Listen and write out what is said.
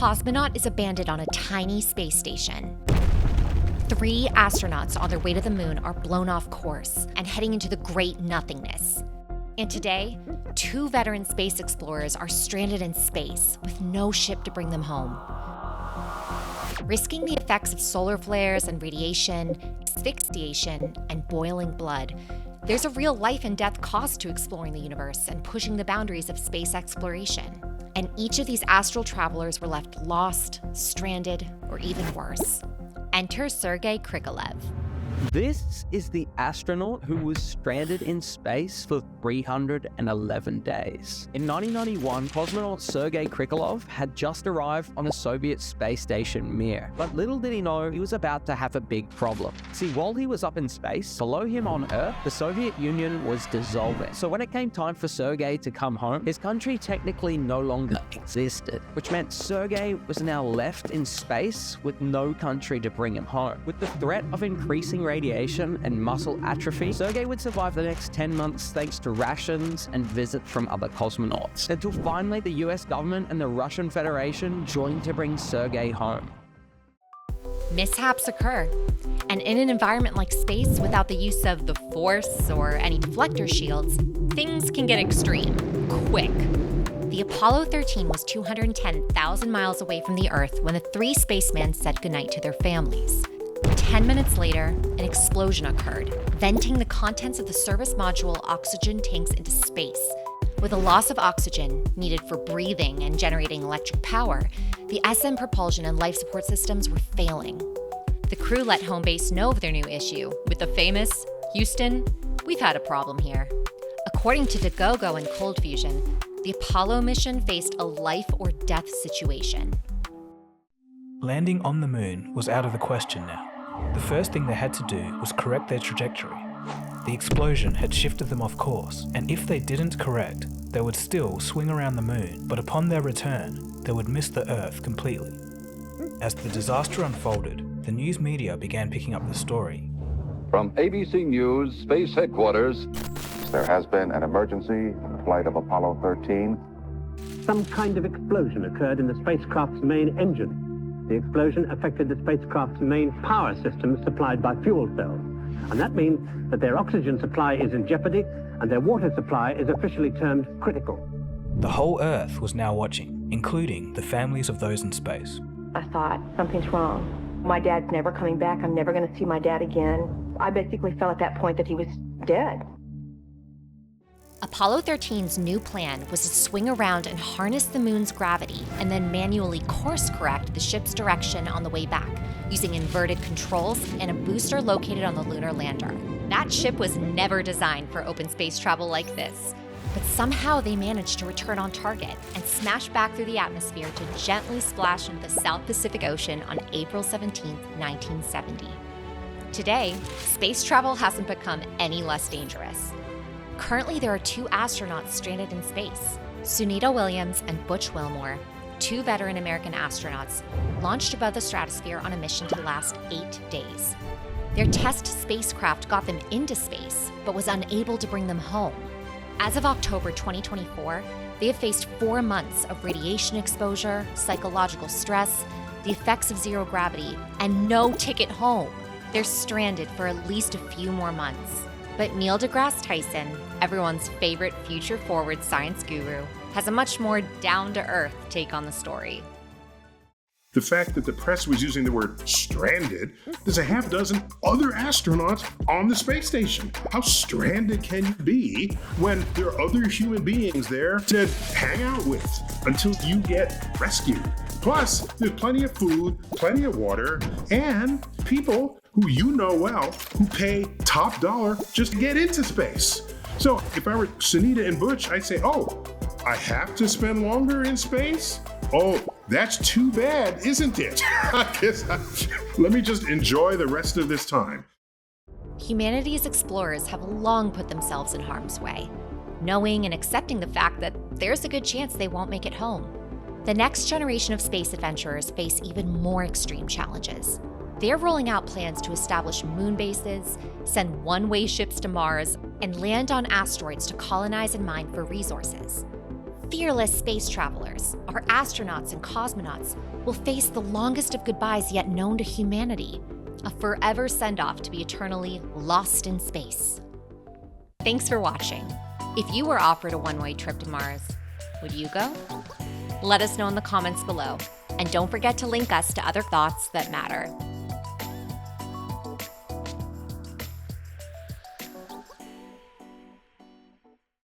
cosmonaut is abandoned on a tiny space station. 3 astronauts on their way to the moon are blown off course and heading into the great nothingness. And today, 2 veteran space explorers are stranded in space with no ship to bring them home. Risking the effects of solar flares and radiation, asphyxiation, and boiling blood, there's a real life and death cost to exploring the universe and pushing the boundaries of space exploration. And each of these astral travelers were left lost, stranded, or even worse. Enter Sergei Krikalev. This is the astronaut who was stranded in space for 311 days. In 1991, cosmonaut Sergei Krikalev had just arrived on the Soviet space station Mir, but little did he know he was about to have a big problem. See, while he was up in space, below him on Earth, the Soviet Union was dissolving. So when it came time for Sergei to come home, his country technically no longer existed, which meant Sergei was now left in space with no country to bring him home. With the threat of increasing radiation and muscle atrophy, Sergei would survive the next 10 months thanks to rations and visits from other cosmonauts, until finally the US government and the Russian Federation joined to bring Sergei home. Mishaps occur, and in an environment like space without the use of the Force or any deflector shields, things can get extreme, quick. The Apollo 13 was 210,000 miles away from the Earth when the 3 spacemen said goodnight to their families. 10 minutes later, an explosion occurred, venting the contents of the service module oxygen tanks into space. With a loss of oxygen needed for breathing and generating electric power, the SM propulsion and life support systems were failing. The crew let home base know of their new issue with the famous, "Houston, we've had a problem here." According to deGrasse and Cold Fusion, the Apollo mission faced a life or death situation. Landing on the moon was out of the question now. The first thing they had to do was correct their trajectory. The explosion had shifted them off course, and if they didn't correct, they would still swing around the moon, but upon their return, they would miss the Earth completely. As the disaster unfolded, the news media began picking up the story. From ABC News Space Headquarters. There has been an emergency in the flight of Apollo 13. Some kind of explosion occurred in the spacecraft's main engine. The explosion affected the spacecraft's main power system supplied by fuel cells. And that means that their oxygen supply is in jeopardy and their water supply is officially termed critical. The whole Earth was now watching, including the families of those in space. I thought, something's wrong. My dad's never coming back. I'm never going to see my dad again. I basically felt at that point that he was dead. Apollo 13's new plan was to swing around and harness the moon's gravity and then manually course correct the ship's direction on the way back, using inverted controls and a booster located on the lunar lander. That ship was never designed for open space travel like this, but somehow they managed to return on target and smash back through the atmosphere to gently splash into the South Pacific Ocean on April 17, 1970. Today, space travel hasn't become any less dangerous. Currently, there are 2 astronauts stranded in space. Sunita Williams and Butch Wilmore, 2 veteran American astronauts, launched above the stratosphere on a mission to last 8 days. Their test spacecraft got them into space, but was unable to bring them home. As of October 2024, they have faced 4 months of radiation exposure, psychological stress, the effects of zero gravity, and no ticket home. They're stranded for at least a few more months. But Neil deGrasse Tyson, everyone's favorite future-forward science guru, has a much more down-to-earth take on the story. The fact that the press was using the word stranded, there's a half dozen other astronauts on the space station. How stranded can you be when there are other human beings there to hang out with until you get rescued? Plus, there's plenty of food, plenty of water, and people who you know well, who pay top dollar just to get into space. So if I were Sunita and Butch, I'd say, oh, I have to spend longer in space? Oh, that's too bad, isn't it? Let me just enjoy the rest of this time. Humanity's explorers have long put themselves in harm's way, knowing and accepting the fact that there's a good chance they won't make it home. The next generation of space adventurers face even more extreme challenges. They're rolling out plans to establish moon bases, send one-way ships to Mars, and land on asteroids to colonize and mine for resources. fearless space travelers, our astronauts and cosmonauts, will face the longest of goodbyes yet known to humanity, a forever send-off to be eternally lost in space. Thanks for watching. If you were offered a one-way trip to Mars, would you go? Let us know in the comments below. And don't forget to link us to other thoughts that matter.